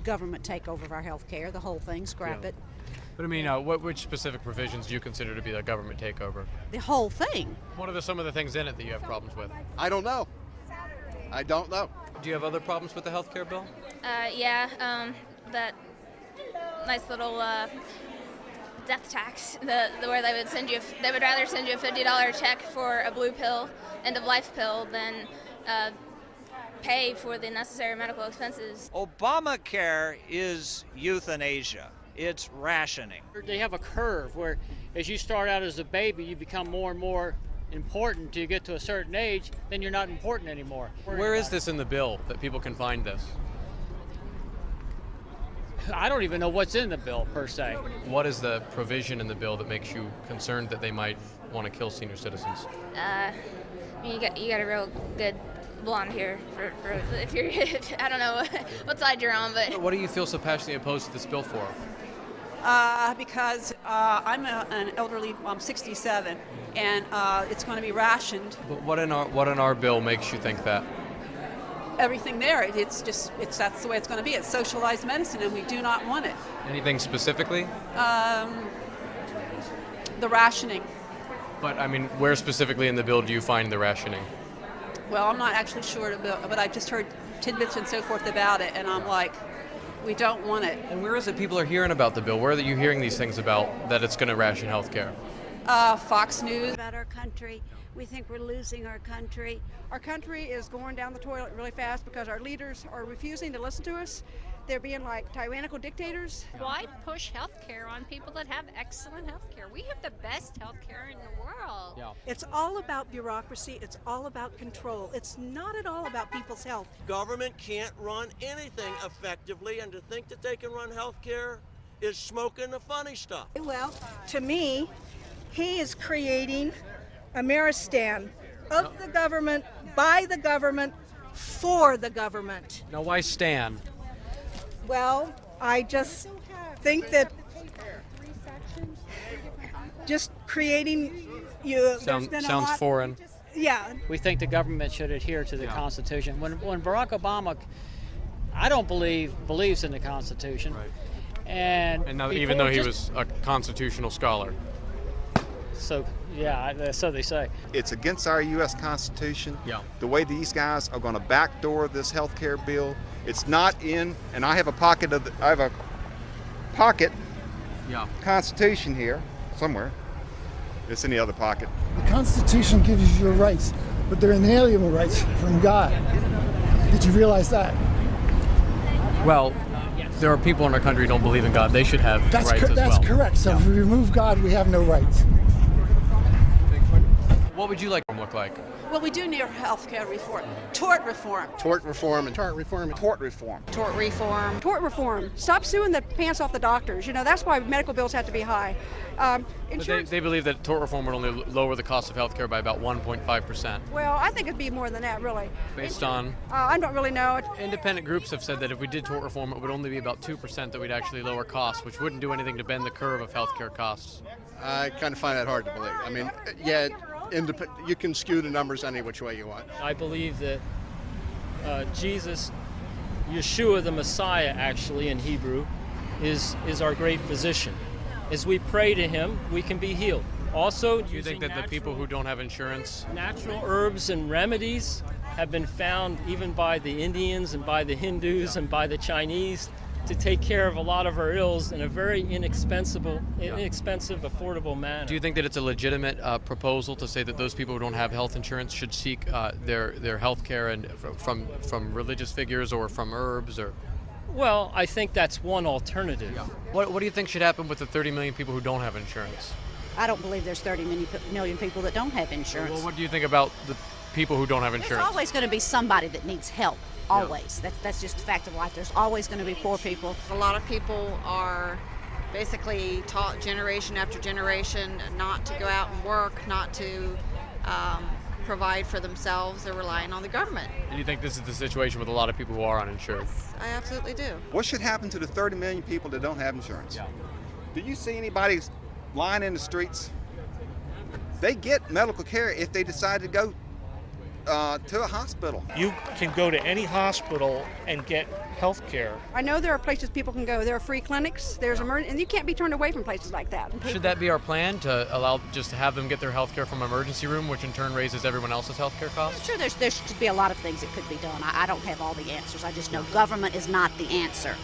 government takeover of our health care, the whole thing, scrap it. But I mean, which specific provisions do you consider to be a government takeover? The whole thing. What are some of the things in it that you have problems with? I don't know. I don't know. Do you have other problems with the health care bill? That nice little death tax, where they would rather send you a $50 check for a blue pill, end of life pill, than pay for the necessary medical expenses. Obamacare is euthanasia. It's rationing. They have a curve where as you start out as a baby, you become more and more important till you get to a certain age, then you're not important anymore. Where is this in the bill that people can find this? I don't even know what's in the bill per se. What is the provision in the bill that makes you concerned that they might want to kill senior citizens? You got a real good blonde here for if you're I don't know what side you're on, but What do you feel so passionately opposed to this bill for? Because I'm an elderly, I'm 67, and it's going to be rationed. But what in our bill makes you think that? Everything there, that's the way it's going to be. It's socialized medicine, and we do not want it. Anything specifically? The rationing. But I mean, where specifically in the bill do you find the rationing? Well, I'm not actually sure, but I just heard tidbits and so forth about it, and I'm like, we don't want it. And where is it people are hearing about the bill? Where are you hearing these things about that it's going to ration health care? Fox News. About our country. We think we're losing our country. Our country is going down the toilet really fast because our leaders are refusing to listen to us. They're being like tyrannical dictators. Why push health care on people that have excellent health care? We have the best health care in the world. Yeah. It's all about bureaucracy. It's all about control. It's not at all about people's health. Government can't run anything effectively, and to think that they can run health care is smoking the funny stuff. Well, to me, he is creating Ameristan of the government, by the government, for the government. Now, why Stan? Well, I just think that just creating Sounds foreign. Yeah. We think the government should adhere to the Constitution. When Barack Obama, I don't believes in the Constitution. Right. And now, even though he was a constitutional scholar. So, yeah, so they say. It's against our U.S. Constitution. Yeah. The way these guys are going to backdoor this health care bill, it's not in, and I have a pocket Constitution here somewhere. It's in the other pocket. The Constitution gives you your rights, but they're inalienable rights from God. Did you realize that? Well, there are people in our country who don't believe in God. They should have rights as well. That's correct. So if we remove God, we have no rights. What would you like to look like? Well, we do need health care reform. Tort reform. Tort reform and Tort reform. tort reform. Tort reform. Tort reform. Stop suing the pants off the doctors. You know, that's why medical bills have to be high. But Insurance. they believe that tort reform would only lower the cost of health care by about 1.5%. Well, I think it'd be more than that, really. Based on? I don't really know. Independent groups have said that if we did tort reform, it would only be about 2% that we'd actually lower costs, which wouldn't do anything to bend the curve of healthcare costs. I kind of find that hard to believe. I mean, yeah, you can skew the numbers any which way you want. I believe that Jesus, Yeshua the Messiah actually in Hebrew, is our great physician. As we pray to him, we can be healed. Also, Do you think that the people who don't have insurance... natural herbs and remedies have been found even by the Indians and by the Hindus and by the Chinese to take care of a lot of our ills in a very inexpensive, affordable manner. Do you think that it's a legitimate proposal to say that those people who don't have health insurance should seek their health care and from religious figures or from herbs or... Well, I think that's one alternative. Yeah. What do you think should happen with the 30 million people who don't have insurance? I don't believe there's 30 million people that don't have insurance. Well, what do you think about the people who don't have There's insurance? always going to be somebody that needs help. Always. That's just a fact of life. There's always going to be poor people. A lot of people are basically taught generation after generation not to go out and work, not to provide for themselves. They're relying on the government. And you think this is the situation with a lot of people who are uninsured? Yes, I absolutely do. What should happen to the 30 million people that don't have insurance? Yeah. Do you see anybody lying in the streets? They get medical care if they decide to go to a hospital. You can go to any hospital and get health care. I know there are places people can go. There are free clinics. There's and you can't be turned away from places like that. Should that be our plan, to allow just to have them get their health care from emergency room, which in turn raises everyone else's health care costs? Sure, there should be a lot of things that could be done. I don't have all the answers. I just know government is not the answer.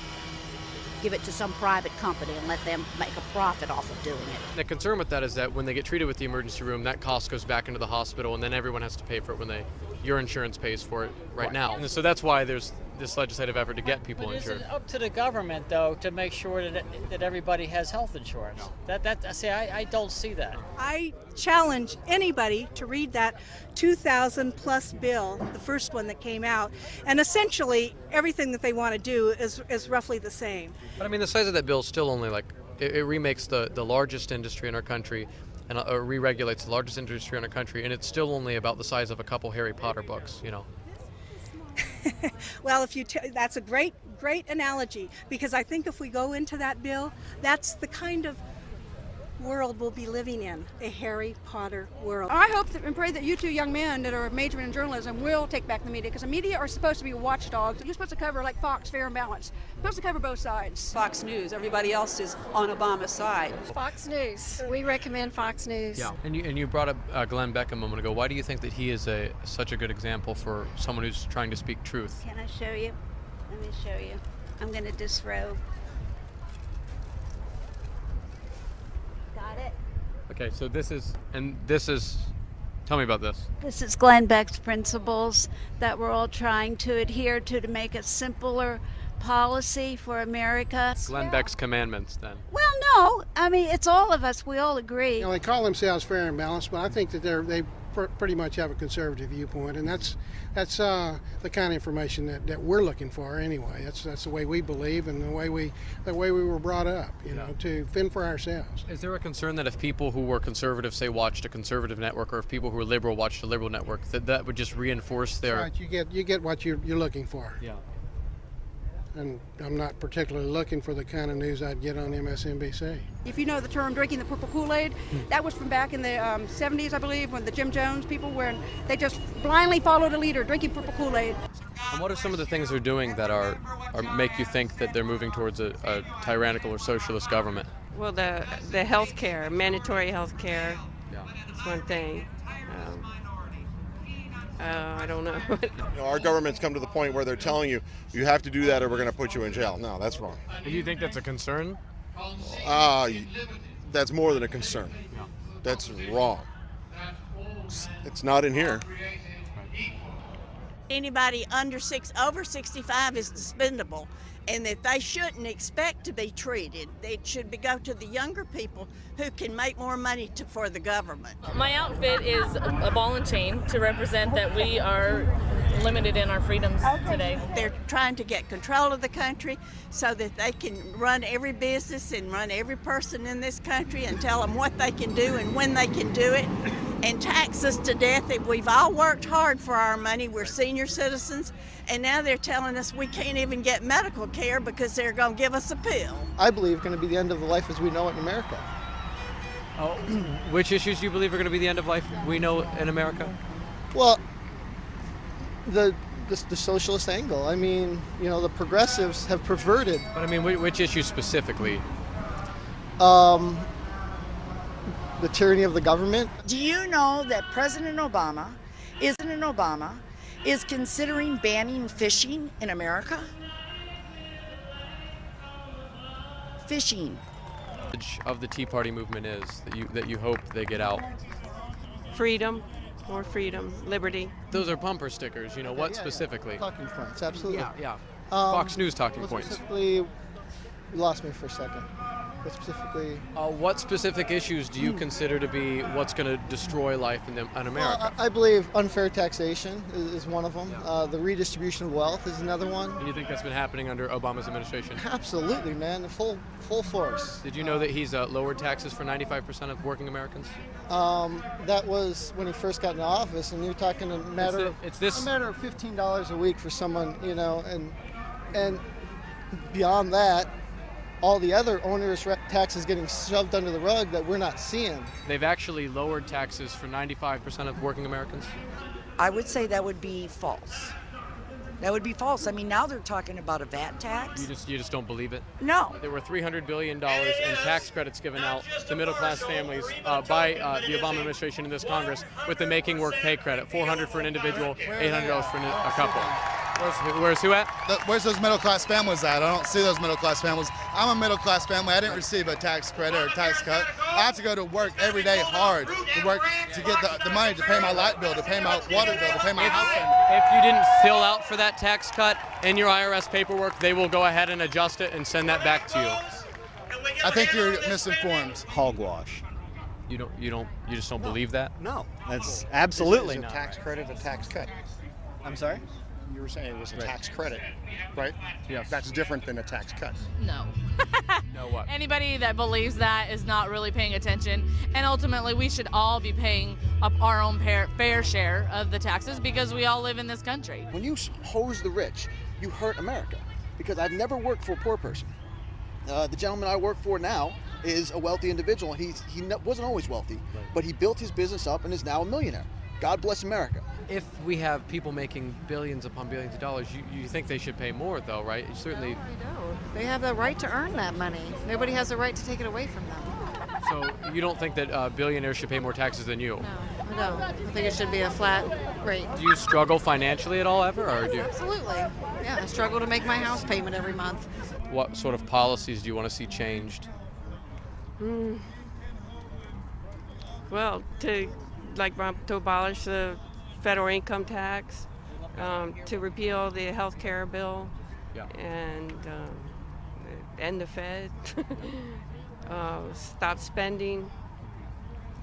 Give it to some private company and let them make a profit off of doing it. The concern with that is that when they get treated with the emergency room, that cost goes back into the hospital, and then everyone has to pay for it when your insurance pays for it right now. And so that's why there's this legislative effort to get people insured. Is it up to the government, though, to make sure that everybody has health insurance? I don't see that. I challenge anybody to read that 2,000 plus bill, the first one that came out, and essentially everything that they want to do is roughly the same. But I mean, the size of that bill is still only it remakes the largest industry in our country and re-regulates the largest industry in our country, and it's still only about the size of a couple Harry Potter books, Well, that's a great analogy, because I think if we go into that bill, that's the kind of world we'll be living in, a Harry Potter world. I hope and pray that you two young men that are majoring in journalism will take back the media, because the media are supposed to be watchdogs. You're supposed to cover, like Fox, Fair and Balanced. You're supposed to cover both sides. Fox News. Everybody else is on Obama's side. Fox News. We recommend Fox News. Yeah. And you brought up Glenn Beck a moment ago. Why do you think that he is such a good example for someone who's trying to speak truth? Can I show you? Let me show you. I'm going to disrobe. Got it? Okay, so this is, tell me about this. This is Glenn Beck's principles that we're all trying to adhere to make a simpler policy for America. Glenn Beck's commandments, then. Well, no. I mean, it's all of us. We all agree. They call themselves fair and balanced, but I think that they pretty much have a conservative viewpoint, and that's the kind of information that we're looking for anyway. That's the way we believe and the way we were brought up, to fend for ourselves. Is there a concern that if people who were conservative, say, watched a conservative network, or if people who were liberal watched a liberal network, that would just reinforce their... Right, you get what you're looking for. Yeah. And I'm not particularly looking for the kind of news I'd get on MSNBC. If you know the term drinking the purple Kool-Aid, that was from back in the 70s, I believe, when the Jim Jones people they just blindly followed a leader, drinking purple Kool-Aid. And what are some of the things they're doing that are make you think that they're moving towards a tyrannical or socialist government? Well, the health care, mandatory health care, is one thing. I don't know. Our government's come to the point where they're telling you, you have to do that or we're going to put you in jail. No, that's wrong. Do you think that's a concern? That's more than a concern. That's wrong. It's not in here. Anybody over 65 is dispensable, and that they shouldn't expect to be treated. They should go to the younger people who can make more money for the government. My outfit is a ball and chain to represent that we are limited in our freedoms today. They're trying to get control of the country so that they can run every business and run every person in this country and tell them what they can do and when they can do it, and tax us to death. If we've all worked hard for our money, we're senior citizens, and now they're telling us we can't even get medical care because they're going to give us a pill. I believe going to be the end of the life as we know it in America. Oh, which issues do you believe are going to be the end of life we know in America? Well, the socialist angle. I mean, the progressives have perverted. But I mean, which issues specifically? The tyranny of the government. Do you know that President Obama is considering banning fishing in America? Fishing. Of the Tea Party movement is that you hope they get out? Freedom, more freedom, liberty. Those are bumper stickers. What specifically? Talking points, absolutely. Yeah. Fox News talking points. Specifically, you lost me for a second. What specific issues do you consider to be what's going to destroy life in America? Well, I believe unfair taxation is one of them. The redistribution of wealth is another one. Do you think that's been happening under Obama's administration? Absolutely, man. Full force. Did you know that he's lowered taxes for 95% of working Americans? That was when he first got into office, and you're talking a matter of $15 a week for someone, and beyond that, all the other onerous taxes getting shoved under the rug that we're not seeing. They've actually lowered taxes for 95% of working Americans? I would say that would be false. That would be false. I mean, now they're talking about a VAT tax. You just don't believe it? No. There were $300 billion in tax credits given out to middle-class families by the Obama administration in this Congress with the Making Work Pay credit, $400 for an individual, $800 for a couple. Where's who at? Where's those middle-class families at? I don't see those middle-class families. I'm a middle-class family. I didn't receive a tax credit or a tax cut. I have to go to work every day hard to work to get the money to pay my light bill, to pay my water bill, to pay my house payment. If you didn't fill out for that tax cut in your IRS paperwork, they will go ahead and adjust it and send that back to you. I think you're misinformed. Hogwash. You just don't believe that? No, that's absolutely Is not. a tax credit a tax cut? I'm sorry? You were saying it was a tax credit, right? Yes. That's different than a tax cut. No. No what? Anybody that believes that is not really paying attention. And ultimately, we should all be paying up our own fair share of the taxes because we all live in this country. When you hose the rich, you hurt America. Because I've never worked for a poor person. The gentleman I work for now is a wealthy individual. He wasn't always wealthy, but he built his business up and is now a millionaire. God bless America. If we have people making billions upon billions of dollars, you think they should pay more, though, right? You certainly. No, I don't. They have the right to earn that money. Nobody has the right to take it away from them. So you don't think that billionaires should pay more taxes than you? No, I don't. I think it should be a flat rate. Do you struggle financially at all, ever, or do you? Absolutely. Yeah, I struggle to make my house payment every month. What sort of policies do you want to see changed? Well, to abolish the federal income tax, to repeal the health care bill, and end the Fed, stop spending,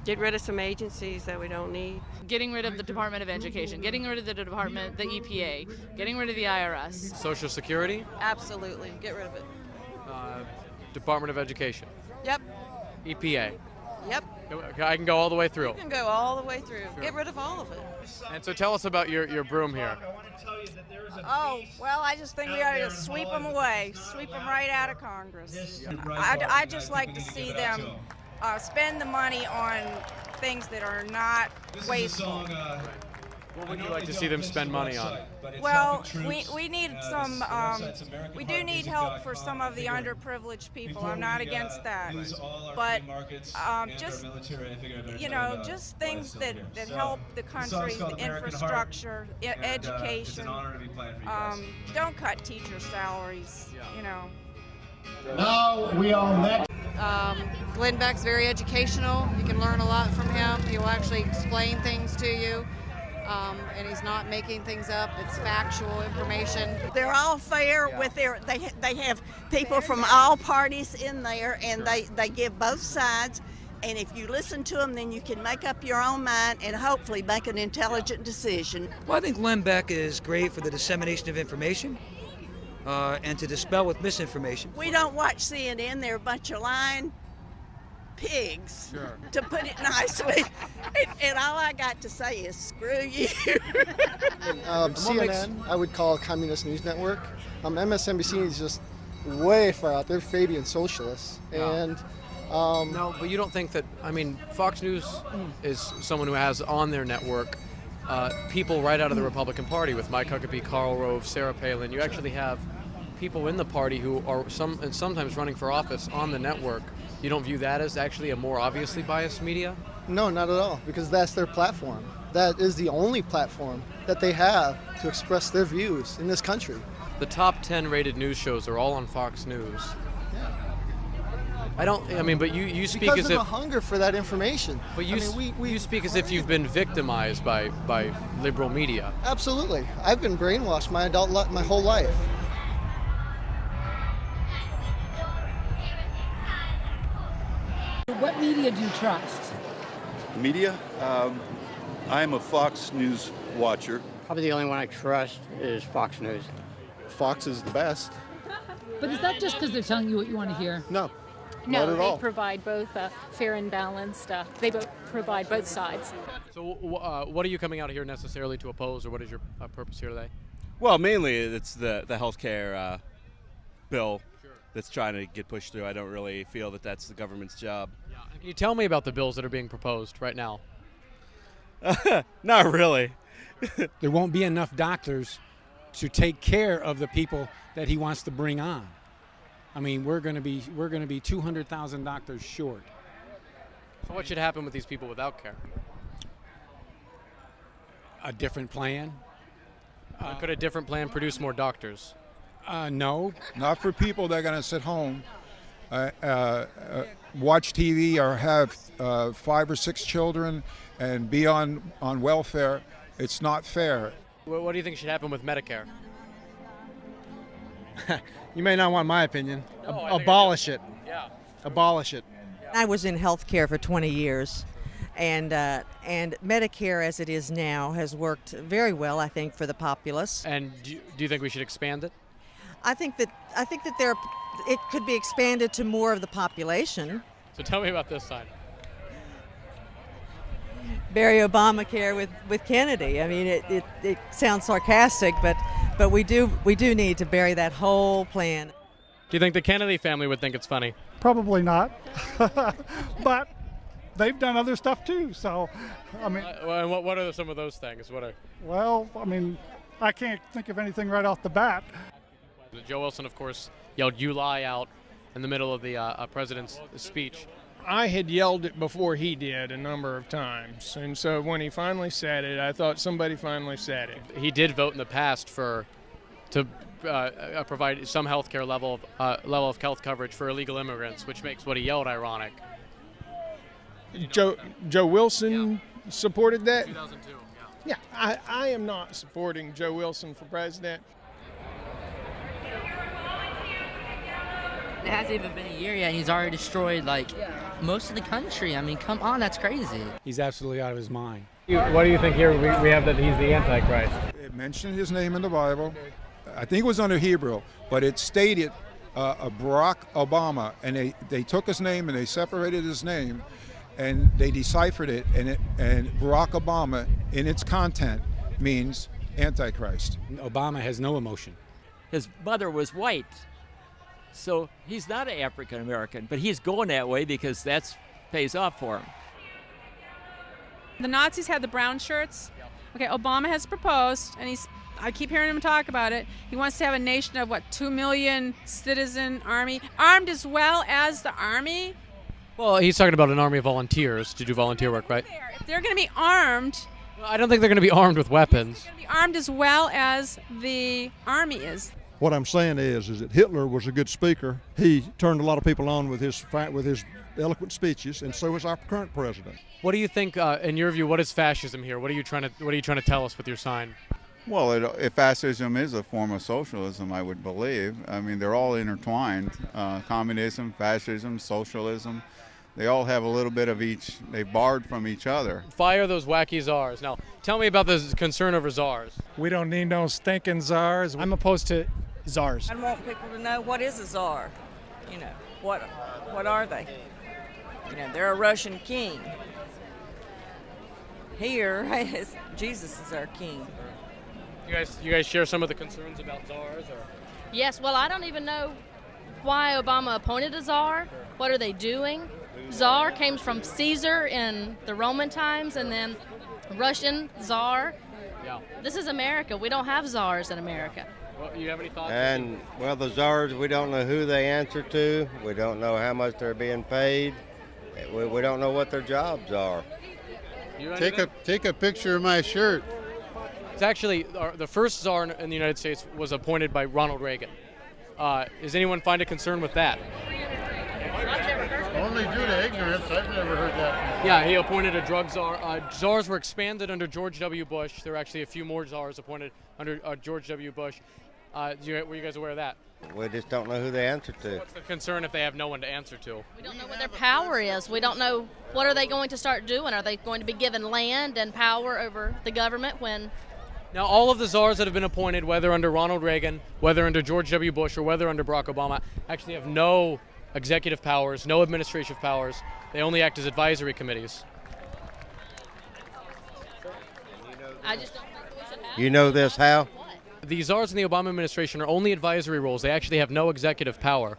get rid of some agencies that we don't need. Getting rid of the Department of Education, getting rid of the Department, the EPA, getting rid of the IRS. Social Security? Absolutely. Get rid of it. Department of Education? Yep. EPA? Yep. I can go all the way through. You can go all the way through. Sure. Get rid of all of it. And so tell us about your broom here. Oh, well, I just think we ought to just sweep them away, sweep them right out of Congress. I just like to see them spend the money on things that are not wasteful. What would you like to see them spend money on? Well, we need some, we do need help for some of the underprivileged people. I'm not against that. But just, just things that help the country, the infrastructure, education. Don't cut teacher salaries, Now we are next. Glenn Beck's very educational. You can learn a lot from him. He will actually explain things to you. And he's not making things up. It's factual information. They're all fair with they have people from all parties in there, and they give both sides. And if you listen to them, then you can make up your own mind and hopefully make an intelligent decision. Well, I think Glenn Beck is great for the dissemination of information and to dispel with misinformation. We don't watch CNN. They're a bunch of lying pigs, to put it nicely. And all I got to say is screw you. CNN, I would call a communist news network. MSNBC is just way far out. They're Fabian socialists. And no, but you don't think that, Fox News is someone who has on their network people right out of the Republican Party with Mike Huckabee, Karl Rove, Sarah Palin. You actually have people in the party who are sometimes running for office on the network. You don't view that as actually a more obviously biased media? No, not at all, because that's their platform. That is the only platform that they have to express their views in this country. The top 10 rated news shows are all on Fox News. But you speak because as of if the hunger for that information. But you speak as if you've been victimized by liberal media. Absolutely. I've been brainwashed my whole life. What media do you trust? Media? I'm a Fox News watcher. Probably the only one I trust is Fox News. Fox is the best. But is that just because they're telling you what you want to hear? No. No, Not at they all. provide both fair and balanced. They both provide both sides. So what are you coming out here necessarily to oppose, or what is your purpose here today? Well, mainly it's the health care bill that's trying to get pushed through. I don't really feel that that's the government's job. Can you tell me about the bills that are being proposed right now? Not really. there won't be enough doctors to take care of the people that he wants to bring on. I mean, we're going to be 200,000 doctors short. So what should happen with these people without care? A different plan? Could a different plan produce more doctors? No. Not for people that are going to sit home, watch TV, or have 5 or 6 children and be on welfare. It's not fair. What do you think should happen with Medicare? You may not want my opinion. No, Abolish it. Yeah. Abolish it. I was in healthcare for 20 years, and Medicare, as it is now, has worked very well, I think, for the populace. And do you think we should expand it? I think that it could be expanded to more of the population. So tell me about this side. Bury Obamacare with Kennedy. I mean, it sounds sarcastic, but we do need to bury that whole plan. Do you think the Kennedy family would think it's funny? Probably not, but they've done other stuff too. So, I mean, what are some of those things? Well, I mean, I can't think of anything right off the bat. Joe Wilson, of course, yelled "You lie" out in the middle of the president's speech. I had yelled it before he did a number of times, and so when he finally said it, I thought somebody finally said it. He did vote in the past to provide some health care level of health coverage for illegal immigrants, which makes what he yelled ironic. Joe Wilson supported that? 2002, yeah. Yeah, I am not supporting Joe Wilson for president. It hasn't even been a year yet, and he's already destroyed most of the country. I mean, come on, that's crazy. He's absolutely out of his mind. What do you think here we have that he's the Antichrist? It mentioned his name in the Bible. I think it was under Hebrew, but it stated Barack Obama, and they took his name and they separated his name, and they deciphered it, and Barack Obama in its content means Antichrist. Obama has no emotion. His mother was white. So he's not an African American, but he's going that way because that pays off for him. The Nazis had the brown shirts. Okay, Obama has proposed, and I keep hearing him talk about it. He wants to have a nation of 2 million citizen army, armed as well as the army. Well, he's talking about an army of volunteers to do volunteer work, right? If they're going to be armed, I don't think they're going to be armed with weapons. they're going to be armed as well as the army is. What I'm saying is that Hitler was a good speaker. He turned a lot of people on with his eloquent speeches, and so is our current president. What do you think, in your view, what is fascism here? What are you trying to tell us with your sign? Well, if fascism is a form of socialism, I would believe. I mean, they're all intertwined. Communism, fascism, socialism, they all have a little bit of each. They borrowed from each other. Fire those wacky czars. Now, tell me about this concern over czars. We don't need no stinking czars. I'm opposed to czars. I want people to know, what is a czar? You know, what are they? You know, they're a Russian king. Here, Jesus is our king. You guys share some of the concerns about czars? Or? Yes, well, I don't even know why Obama appointed a czar. What are they doing? Czar came from Caesar in the Roman times, and then Russian czar. Yeah. This is America. We don't have czars in America. Well, you have any thoughts? And, well, the czars, we don't know who they answer to. We don't know how much they're being paid. We don't know what their jobs are. Take a picture of my shirt. It's actually the first czar in the United States was appointed by Ronald Reagan. Does anyone find a concern with that? Only due to ignorance. I've never heard that. Yeah, he appointed a drug czar. Czars were expanded under George W. Bush. There were actually a few more czars appointed under George W. Bush. Were you guys aware of that? We just don't know who they answer to. What's the concern if they have no one to answer to? We don't know what their power is. We don't know what are they going to start doing. Are they going to be given land and power over the government when... Now, all of the czars that have been appointed, whether under Ronald Reagan, whether under George W. Bush, or whether under Barack Obama, actually have no executive powers, no administrative powers. They only act as advisory committees. I just don't think we should have... You know this how? The czars in the Obama administration are only advisory roles. They actually have no executive power.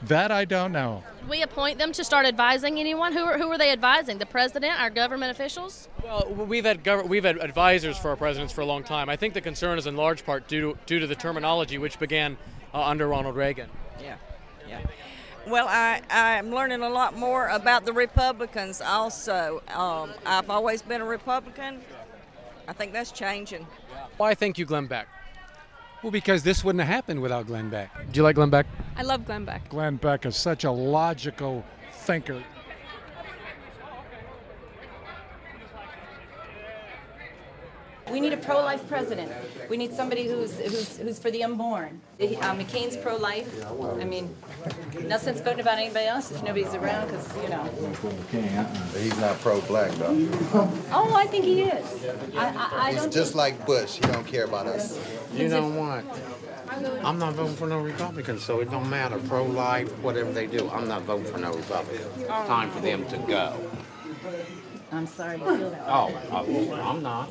That I don't know. We appoint them to start advising anyone. Who are they advising? The president, our government officials? Well, we've had advisors for our presidents for a long time. I think the concern is in large part due to the terminology which began under Ronald Reagan. Yeah, yeah. Well, I'm learning a lot more about the Republicans also. I've always been a Republican. I think that's changing. Why thank you, Glenn Beck? Well, because this wouldn't have happened without Glenn Beck. Do you like Glenn Beck? I love Glenn Beck. Glenn Beck is such a logical thinker. We need a pro-life president. We need somebody who's for the unborn. McCain's pro-life. I mean, no sense voting about anybody else if nobody's around, because, you know. He's not pro-black, though. Oh, I think he is. I He's don't just think... like Bush. He don't care about us. You know what? I'm not voting for no Republicans, so it don't matter. Pro-life, whatever they do, I'm not voting for no Republicans. It's time for them to go. I'm sorry to feel that way. Oh, I'm not.